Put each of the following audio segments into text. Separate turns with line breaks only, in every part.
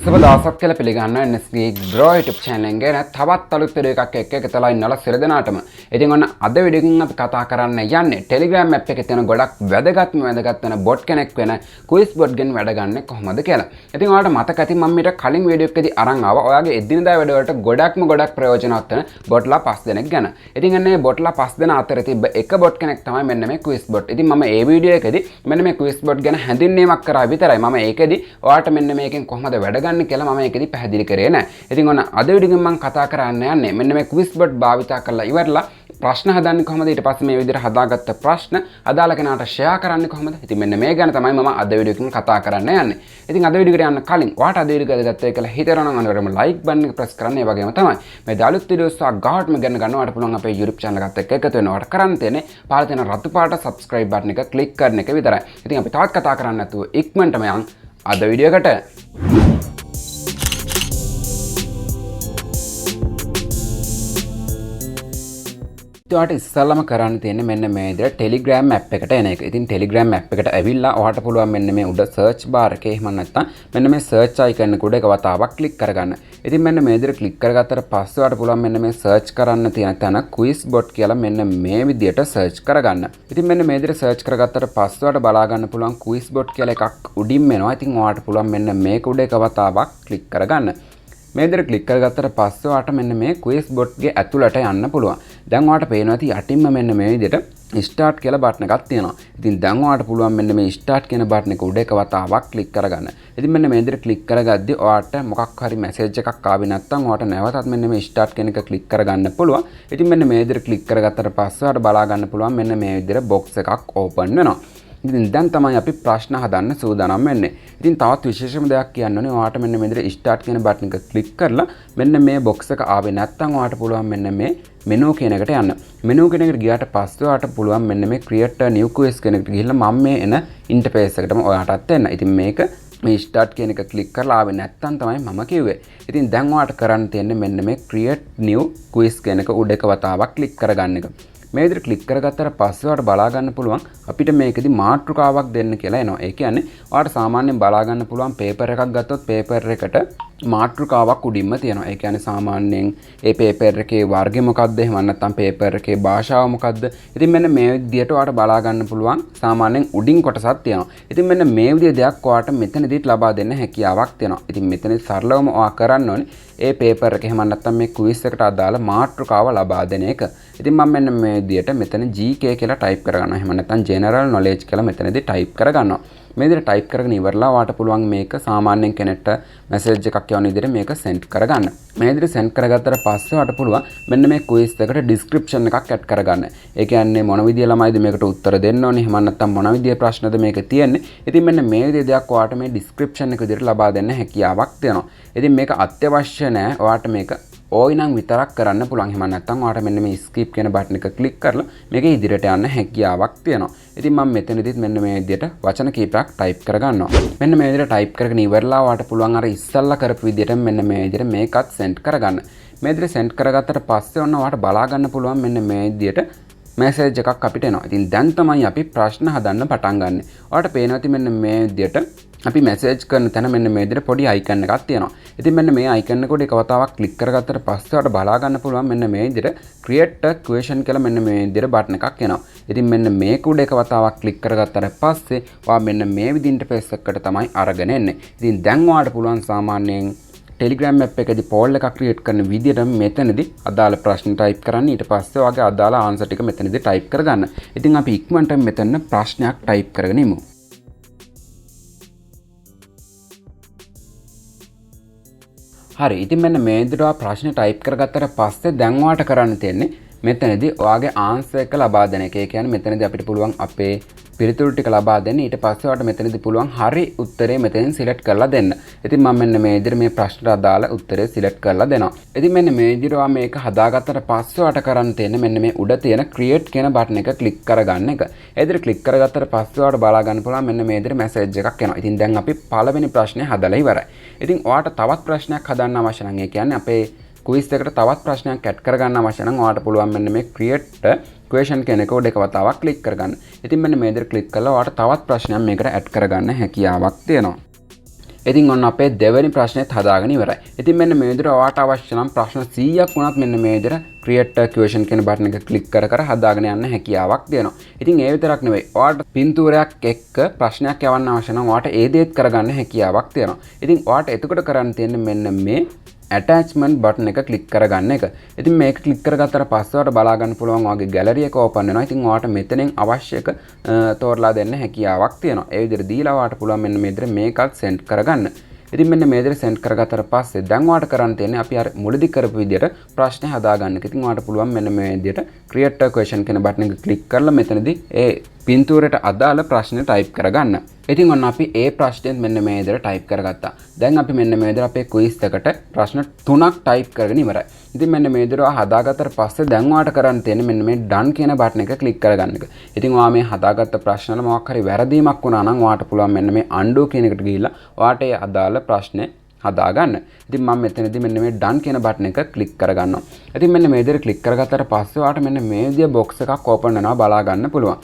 සුබ දවසක් කියලා පිළිගන්නවා Geek YouTube channel එකේ තවත් අලුත් වීඩියෝ එකක් එක්ක එකතලා ඉන්නලා සිර දෙනාටම. ඉතින් ඔන්න අද වීඩියෝ එකකින් අපි කතා කරන්න යන්නේ Telegram app එකේ තියෙන ගොඩක් වැදගත් වෙන bot කෙනෙක් වෙන quiz bot ගෙන් වැඩ ගන්න කොහොමද කියලා. ඉතින් ඔයාලට මතක ඇති මම ඊට කලින් වීඩියෝ එකකදී අරන් ආවා. ඔයාගේ එදිනදා වැඩ වලට ගොඩක් ප්‍රයෝජනවත් වෙන botලා 5 දෙනෙක් ගැන. ඉතින් අන්නේ botලා 5 දෙනා අතර තිබ්බ එක bot කෙනෙක් තමයි මෙන්න මේ quiz bot. ඉතින් මම මේ වීඩියෝ එකේදී මෙන්න මේ quiz bot ගැන හැඳින්වීමක් කරා විතරයි. මම ඒකෙදී ඔයාලට මෙන්න මේකෙන් කොහොමද වැඩ ගන්න කියලා මම ඒකෙදි පැහැදිලි කරේ නැහැ. ඉතින් ඔන්න අද වීඩියෝ එකෙන් මම කතා කරන්න යන්නේ මෙන්න මේ quiz bot භාවිතා කරලා ඉවරලා ප්‍රශ්න හදන්නේ කොහොමද ඊට පස්සේ මේ විදිහට හදාගත්ත ප්‍රශ්න අදාළ කෙනාට ෂෙයා කරන්නේ කොහොමද? ඉතින් මෙන්න මේ ගැන තමයි මම අද වීඩියෝ එකකින් කතා කරන්න යන්නේ. ඉතින් අද වීඩියෝ එකට යන්න කලින් ඔයාට අද වීඩියෝ එක ගත්තේ කියලා හිතනවා නම් අනිවාර්යයෙන්ම like button එක press කරන්න. ඒ වගේම තමයි මේ දාලුත් වීඩියෝස් ගාඩ්ම ගැන ගන්නවට පුළුවන් අපේ YouTube channel එකත් එක්ක එකතු වෙනවට කරන්න තියෙන්නේ පාර තියෙන රතු පාට subscribe button එක click කරන එක විතරයි. ඉතින් අපි තවත් කතා කරන්න නැතුව ඉක්මනටම යන් අද වීඩියෝ එකට. ඔයාට ඉස්සෙල්ලාම කරන්න තියෙන්නේ මෙන්න මේ විදිහට Telegram app එකට එන එක. ඉතින් Telegram app එකට ඇවිල්ලා ඔයාට පුළුවන් මෙන්න මේ උඩ search bar එකේ එහෙම නැත්නම් මෙන්න මේ search icon එක උඩ එක වතාවක් click කරගන්න. ඉතින් මෙන්න මේ විදිහට click කරගත්තට පස්සේ ඔයාට පුළුවන් මෙන්න මේ search කරන්න තියෙන තැන quiz bot කියලා මෙන්න මේ විදිහට search කරගන්න. ඉතින් මෙන්න මේ විදිහට search කරගත්තට පස්සේ ඔයාට බලා ගන්න පුළුවන් quiz bot කියලා එකක් උඩින්ම එනවා. ඉතින් ඔයාට පුළුවන් මෙන්න මේක උඩ එක වතාවක් click කරගන්න. මේ විදිහට ක්ලික් කරගත්තට පස්සේ ඔයාට මෙන්න මේ quiz bot ගේ ඇතුළට යන්න පුළුවන්. දැන් ඔයාට පේනවා ඇති යටින්ම මෙන්න මේ විදිහට start කියලා බටන් එකක් තියෙනවා. ඉතින් දැන් ඔයාට පුළුවන් මෙන්න මේ start කියන බටන් එක උඩ එක වතාවක් ක්ලික් කරගන්න. ඉතින් මෙන්න මේ විදිහට ක්ලික් කරගද්දී ඔයාට මොකක් හරි මැසේජ් එකක් ආවේ නැත්නම් ඔයාට නැවතත් මෙන්න මේ start කියන එක ක්ලික් කරගන්න පුළුවන්. ඉතින් මෙන්න මේ විදිහට ක්ලික් කරගත්තට පස්සේ ඔයාට බලා ගන්න පුළුවන් මෙන්න මේ විදිහට box එකක් open වෙනවා. ඉතින් දැන් තමයි අපි ප්‍රශ්න හදන්න සූදානම් වෙන්නේ. ඉතින් තවත් විශේෂම දෙයක් කියන්න ඕනේ. ඔයාට මෙන්න මේ විදිහට start කියන බටන් එක ක්ලික් කරලා මෙන්න මේ box එක ආවේ නැත්නම් ඔයාට පුළුවන් මෙන්න මේ menu කියන එකට යන්න. menu කියන එකට ගියාට පස්සේ ඔයාට පුළුවන් මෙන්න මේ create a new quiz කියන එකට ගිහිල්ලා මම මේ එන interface එකටම ඔයාටත් එන්න. ඉතින් මේක මේ start කියන එක ක්ලික් කරලා ආවේ නැත්නම් තමයි මම කිව්වේ. ඉතින් දැන් ඔයාට කරන්න තියෙන්නේ මෙන්න මේ create new quiz කියන එක උඩ එක වතාවක් ක්ලික් කරගන්න එක. මේ විදිහට ක්ලික් කරගත්තට පස්සේ ඔයාලට බලා ගන්න පුළුවන් අපිට මේකෙදි මාතෘකාවක් දෙන්න කියලා එනවා. ඒ කියන්නේ ඔයාලට සාමාන්‍යයෙන් බලා ගන්න පුළුවන් පේපර් එකක් ගත්තොත් පේපර් එකට මාතෘකාවක් උඩින්ම තියෙනවා. ඒ කියන්නේ සාමාන්‍යයෙන් ඒ පේපර් එකේ වර්ගය මොකක්ද එහෙම නැත්නම් පේපර් එකේ භාෂාව මොකක්ද. ඉතින් මෙන්න මේ විදිහට ඔයාලට බලා ගන්න පුළුවන් සාමාන්‍යයෙන් උඩින් කොටසක් තියෙනවා. ඉතින් මෙන්න මේ විදිහ දෙයක් ඔයාලට මෙතනදිත් ලබා දෙන්න හැකියාවක් තියෙනවා. ඉතින් මෙතනදි සරලවම ඔයා කරන්න ඕනේ ඒ පේපර් එක එහෙම නැත්නම් මේ ක්විස් එකට අදාළ මාතෘකාව ලබා දෙන එක. ඉතින් මම මෙන්න මේ විදිහට මෙතන GK කියලා ටයිප් කරගන්නවා. එහෙම නැත්නම් general knowledge කියලා මෙතනදී ටයිප් කරගන්නවා. මේ විදිහට ටයිප් කරගෙන ඉවරලා ඔයාට පුළුවන් මේක සාමාන්‍යයෙන් කෙනෙක්ට මැසේජ් එකක් යවන විදිහට මේක send කරගන්න. මේ විදිහට send කරගත්තට පස්සේ ඔයාට පුළුවන් මෙන්න මේ quiz එකට description එකක් add කරගන්න. ඒ කියන්නේ මොන විදිය ළමයිද මේකට උත්තර දෙන්න ඕනේ. එහෙම නැත්නම් මොන විදිය ප්‍රශ්නද මේක තියෙන්නේ. ඉතින් මෙන්න මේ විදිය දෙයක් ඔයාට මේ description එක විදිහට ලබා දෙන්න හැකියාවක් තියෙනවා. ඉතින් මේක අත්‍යවශ්‍ය නැහැ. ඔයාට මේක ඕයිනම් විතරක් කරන්න පුළුවන්. එහෙම නැත්නම් ඔයාට මෙන්න මේ skip කියන බටන් එක ක්ලික් කරලා මේක ඉදිරියට යන්න හැකියාවක් තියෙනවා. ඉතින් මම මෙතනදිත් මෙන්න මේ විදිහට වචන කීපයක් ටයිප් කරගන්නවා. මෙන්න මේ විදිහට ටයිප් කරගෙන ඉවරලා ඔයාට පුළුවන් අර ඉස්සල්ලා කරපු විදිහට මෙන්න මේ විදිහට මේකත් send කරගන්න. මේ විදිහට send කරගත්තට පස්සේ ඔන්න ඔයාට බලා ගන්න පුළුවන් මෙන්න මේ විදිහට මැසේජ් එකක් අපිට එනවා. ඉතින් දැන් තමයි අපි ප්‍රශ්න හදන්න පටන් ගන්න. ඔයාලට පේනවා ඉතින් මෙන්න මේ විදිහට අපි මැසේජ් කරන තැන මෙන්න මේ විදිහට පොඩි අයිකන් එකක් තියෙනවා. ඉතින් මෙන්න මේ අයිකන් එක උඩ එක වතාවක් ක්ලික් කරගත්තට පස්සේ ඔයාලට බලා ගන්න පුළුවන් මෙන්න මේ විදිහට create a question කියලා මෙන්න මේ විදිහට බටන් එකක් එනවා. ඉතින් මෙන්න මේක උඩ එක වතාවක් ක්ලික් කරගත්තට පස්සේ ඔයා මෙන්න මේ විදිහට interface එකකට තමයි අරගෙන එන්නේ. ඉතින් දැන් ඔයාලට පුළුවන් සාමාන්‍යයෙන් Telegram app එකේදී poll එකක් create කරන විදිහට මෙතනදී අදාළ ප්‍රශ්න type කරන්න. ඊට පස්සේ ඔයාගේ අදාළ answer ටික මෙතනදී type කරගන්න. ඉතින් අපි ඉක්මනට මෙතන ප්‍රශ්නයක් type කරගෙන ඉමු. හරි. ඉතින් මෙන්න මේ විදිහට ප්‍රශ්න type කරගත්තට පස්සේ දැන් ඔයාට කරන්න තියෙන්නේ මෙතනදී ඔයාගේ answer එක ලබා දෙන එක. ඒ කියන්නේ මෙතනදී අපිට පුළුවන් අපේ පිළිතුරු ටික ලබා දෙන්න. ඊට පස්සේ ඔයාලට මෙතනදී පුළුවන් හරි උත්තරේ මෙතෙන් select කරලා දෙන්න. ඉතින් මම මෙන්න මේ විදිහට මේ ප්‍රශ්නට අදාළ උත්තරේ select කරලා දෙනවා. ඉතින් මෙන්න මේ විදිහට ඔයා මේක හදාගත්තට පස්සේ ඔයාට කරන්න තියෙන්නේ මෙන්න මේ උඩ තියෙන create කියන බටන් එක click කරගන්න එක. ඒ විදිහට click කරගත්තට පස්සේ ඔයාට බලා ගන්න පුළුවන් මෙන්න මේ විදිහට message එකක් එනවා. ඉතින් දැන් අපි පළවෙනි ප්‍රශ්නේ හදලා ඉවරයි. ඉතින් ඔයාට තවත් ප්‍රශ්නයක් හදන්න අවශ්‍ය නම් ඒ කියන්නේ අපේ quiz එකට තවත් ප්‍රශ්නයක් add කරගන්න අවශ්‍ය නම් ඔයාට පුළුවන් මෙන්න මේ create question කියන එක උඩ එක වතාවක් click කරගන්න. ඉතින් මෙන්න මේ විදිහට click කළා ඔයාට තවත් ප්‍රශ්නයක් මේකට add කරගන්න හැකියාවක් තියෙනවා. ඉතින් ඔන්න අපේ දෙවෙනි ප්‍රශ්නේත් හදාගෙන ඉවරයි. ඉතින් මෙන්න මේ විදිහට ඔයාට අවශ්‍ය නම් ප්‍රශ්න 100ක් වුණත් මෙන්න මේ විදිහට create a question කියන බටන් එක ක්ලික් කර කර හදාගෙන යන්න හැකියාවක් දෙනවා. ඉතින් ඒ විතරක් නෙවෙයි. ඔයාට පින්තූරයක් එක්ක ප්‍රශ්නයක් යවන්න අවශ්‍ය නම් ඔයාට ඒ දේත් කරගන්න හැකියාවක් තියෙනවා. ඉතින් ඔයාට එතකොට කරන්න තියෙන්නේ මෙන්න මේ attachment button එක ක්ලික් කරගන්න එක. ඉතින් මේක ක්ලික් කරගත්තට පස්සේ ඔයාලට බලා ගන්න පුළුවන් ඔයාගේ gallery එක open වෙනවා. ඉතින් ඔයාට මෙතනින් අවශ්‍ය එක තෝරලා දෙන්න හැකියාවක් තියෙනවා. ඒ විදිහට දීලා ඔයාට පුළුවන් මෙන්න මේ විදිහට මේකත් send කරගන්න. ඉතින් මෙන්න මේ විදිහට send කරගත්තට පස්සේ දැන් ඔයාට කරන්න තියෙන්නේ අපි අර මුලදී කරපු විදිහට ප්‍රශ්නේ හදාගන්න එක. ඉතින් ඔයාට පුළුවන් මෙන්න මේ විදිහට create a question කියන බටන් එක ක්ලික් කරලා මෙතනදී ඒ පින්තූරයට අදාළ ප්‍රශ්නේ type කරගන්න. ඉතින් ඔන්න අපි ඒ ප්‍රශ්නේත් මෙන්න මේ විදිහට type කරගත්තා. දැන් අපි මෙන්න මේ විදිහට අපේ quiz එකට ප්‍රශ්න 3ක් type කරගෙන ඉවරයි. ඉතින් මෙන්න මේ විදිහට හදාගත්තට පස්සේ දැන් ඔයාට කරන්න තියෙන්නේ මෙන්න මේ done කියන බටන් එක ක්ලික් කරගන්න එක. ඉතින් ඔයා මේ හදාගත්ත ප්‍රශ්න වල මොකක් හරි වැරදීමක් වුණා නම් ඔයාට පුළුවන් මෙන්න මේ undo කියන එකට ගිහිල්ලා ඔයාට ඒ අදාළ ප්‍රශ්නේ හදාගන්න. ඉතින් මම මෙතනදී මෙන්න මේ done කියන බටන් එක ක්ලික් කරගන්නවා. ඉතින් මෙන්න මේ විදිහට ක්ලික් කරගත්තට පස්සේ ඔයාට මෙන්න මේ විදිහ box එකක් open වෙනවා බලා ගන්න පුළුවන්.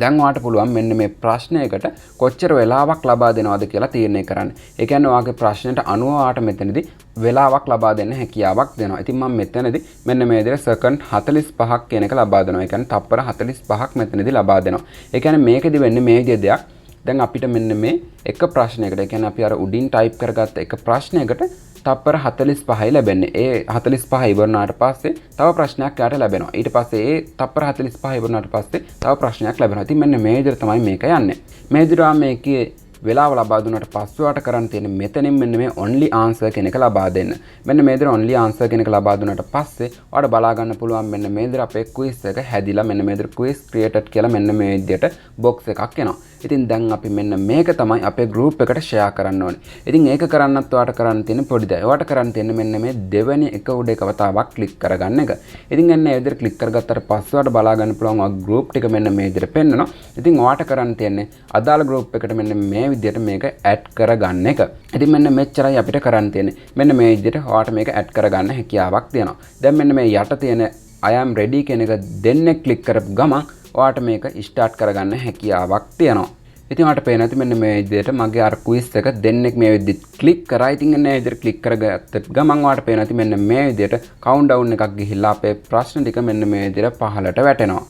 දැන් ඔයාට පුළුවන් මෙන්න මේ ප්‍රශ්නයකට කොච්චර වෙලාවක් ලබා දෙනවද කියලා තීරණය කරන්න. ඒ කියන්නේ ඔයාගේ ප්‍රශ්නෙට අනුව ඔයාට මෙතනදී වෙලාවක් ලබා දෙන්න හැකියාවක් දෙනවා. ඉතින් මම මෙතනදී මෙන්න මේ විදිහට සෙකන්ඩ් 45ක් කියන එක ලබා දෙනවා. ඒ කියන්නේ තප්පර 45ක් මෙතනදී ලබා දෙනවා. ඒ කියන්නේ මේකෙදි වෙන්නේ මේ විදිහ දෙයක්. දැන් අපිට මෙන්න මේ එක ප්‍රශ්නයකට, ඒ කියන්නේ අපි අර උඩින් ටයිප් කරගත්ත එක ප්‍රශ්නයකට තප්පර 45යි ලැබෙන්නේ. ඒ 45 ඉවරනාට පස්සේ තව ප්‍රශ්නයක් යාට ලැබෙනවා. ඊට පස්සේ ඒ තප්පර 45 ඉවරනාට පස්සේ තව ප්‍රශ්නයක් ලැබෙනවා. ඉතින් මෙන්න මේ විදිහට තමයි මේක යන්නේ. මේ විදිහට මේකේ වෙලාව ලබා දුන්නාට පස්සේ ඔයාට කරන්න තියෙන්නේ මෙතනින් මෙන්න මේ only answer කියන එක ලබා දෙන්න. මෙන්න මේ විදිහට only answer කියන එක ලබා දුන්නාට පස්සේ ඔයාට බලා ගන්න පුළුවන් මෙන්න මේ විදිහට අපේ quiz එක හැදිලා මෙන්න මේ විදිහට quiz created කියලා මෙන්න මේ විදිහට box එකක් එනවා. ඉතින් දැන් අපි මෙන්න මේක තමයි අපේ group එකට share කරන්න ඕනේ. ඉතින් ඒක කරන්නත් ඔයාට කරන්න තියෙන පොඩි දේ. ඔයාට කරන්න තියෙන්නේ මෙන්න මේ දෙවෙනි එක උඩ එක වතාවක් click කරගන්න එක. ඉතින් එන්න මේ විදිහට click කරගත්තට පස්සේ ඔයාට බලා ගන්න පුළුවන් ඔය group ටික මෙන්න මේ විදිහට පෙන්නනවා. ඉතින් ඔයාට කරන්න තියෙන්නේ අදාළ group එකට මෙන්න මේ විදිහට මේක add කරගන්න එක. ඉතින් මෙන්න මෙච්චරයි අපිට කරන්න තියෙන්නේ. මෙන්න මේ විදිහට ඔයාට මේක add කරගන්න හැකියාවක් තියෙනවා. දැන් මෙන්න මේ යට තියෙන I am ready කියන එක දෙන්නේ click කරපු ගමන් ඔයාට මේක start කරගන්න හැකියාවක් තියෙනවා. ඉතින් ඔයාලට පේන ඇති මෙන්න මේ විදිහට මගේ අර quiz එක දෙන්නෙක් මේ විදිහට click කරා. ඉතින් එන්න මේ විදිහට click කරගත්ත ගමන් ඔයාලට පේන ඇති මෙන්න මේ විදිහට countdown එකක් ගිහිල්ලා අපේ ප්‍රශ්න ටික මෙන්න මේ විදිහට පහළට වැටෙනවා.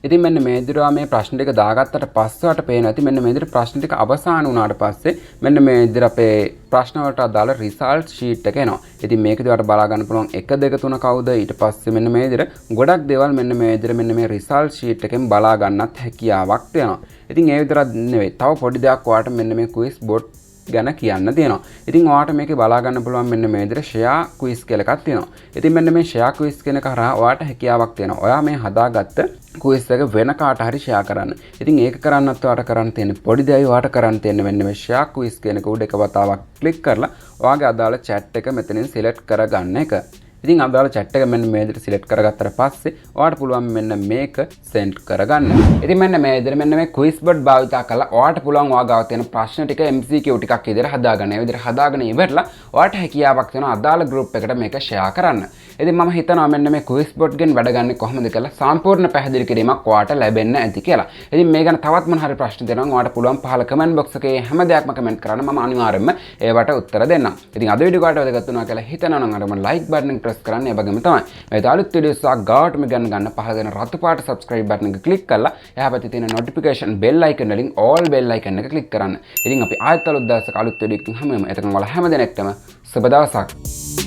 ඉතින් මෙන්න මේ විදිහට මේ ප්‍රශ්න ටික දාගත්තට පස්සේ ඔයාලට පේන ඇති මෙන්න මේ විදිහට ප්‍රශ්න ටික අවසන් වුණාට පස්සේ මෙන්න මේ විදිහට අපේ ප්‍රශ්න වලට අදාළ result sheet එක එනවා. ඉතින් මේකදී ඔයාලට බලා ගන්න පුළුවන් 1 2 3 කවුද ඊට පස්සේ මෙන්න මේ විදිහට ගොඩක් දේවල් මෙන්න මේ විදිහට මෙන්න මේ result sheet එකෙන් බලා ගන්නත් හැකියාවක් තියෙනවා. ඉතින් ඒ විතරක් නෙවෙයි තව පොඩි දෙයක් ඔයාලට මෙන්න මේ quiz board ගැන කියන්න තියෙනවා. ඉතින් ඔයාලට මේකේ බලා ගන්න පුළුවන් මෙන්න මේ විදිහට share quiz කියලා එකක් තියෙනවා. ඉතින් මෙන්න මේ share quiz කියන කරා ඔයාලට හැකියාවක් තියෙනවා. ඔයා මේ හදාගත්ත quiz එක වෙන කාට හරි share කරන්න. ඉතින් ඒක කරන්නත් ඔයාලට කරන්න තියෙන පොඩි දෙයක් ඔයාලට කරන්න තියෙන මෙන්න මේ share quiz කියන එක උඩ එක වතාවක් click කරලා ඔයාගේ අදාළ chat එක මෙතනින් select කරගන්න එක. ඉතින් අදාළ chat එක මෙන්න මේ විදිහට select කරගත්තට පස්සේ ඔයාලට පුළුවන් මෙන්න මේක send කරගන්න. ඉතින් මෙන්න මේ විදිහට මෙන්න මේ quiz board භාවිතා කරලා ඔයාලට පුළුවන් ඔයාගාව තියෙන ප්‍රශ්න ටික MCQ ටිකක් විදිහට හදාගන්න. ඒ විදිහට හදාගෙන ඉවරලා ඔයාලට හැකියාවක් තියෙනවා අදාළ group එකට මේක share කරන්න. ඉතින් මම හිතනවා මෙන්න මේ quiz board ගෙන් වැඩ ගන්න කොහොමද කියලා සම්පූර්ණ පැහැදිලි කිරීමක් ඔයාලට ලැබෙන්න ඇති කියලා. ඉතින් මේ ගැන තවත් මොන හරි ප්‍රශ්න තියෙනවා නම් ඔයාලට පුළුවන් පහළ comment box එකේ හැම දෙයක්ම comment කරන්න. මම අනිවාර්යයෙන්ම ඒවට උත්තර දෙන්නම්. ඉතින් අද වීඩියෝ එකට වැදගත් වුණා කියලා හිතනවා නම් අර මම like button එක press කරන්න. ඒ වගේම තමයි මේ අලුත් වීඩියෝස් ගාවට මේ ගන්න පහළ දෙන රතු පාට subscribe button එක click කරලා එහා පැත්තේ තියෙන notification bell icon වලින් all bell icon එක click කරන්න. ඉතින් අපි ආයෙත් අලුත් දවසක අලුත් වීඩියෝ එකකින් හමු වෙමු. එතකන් ඔයාලා හැම දිනෙකටම සුබ දවසක්.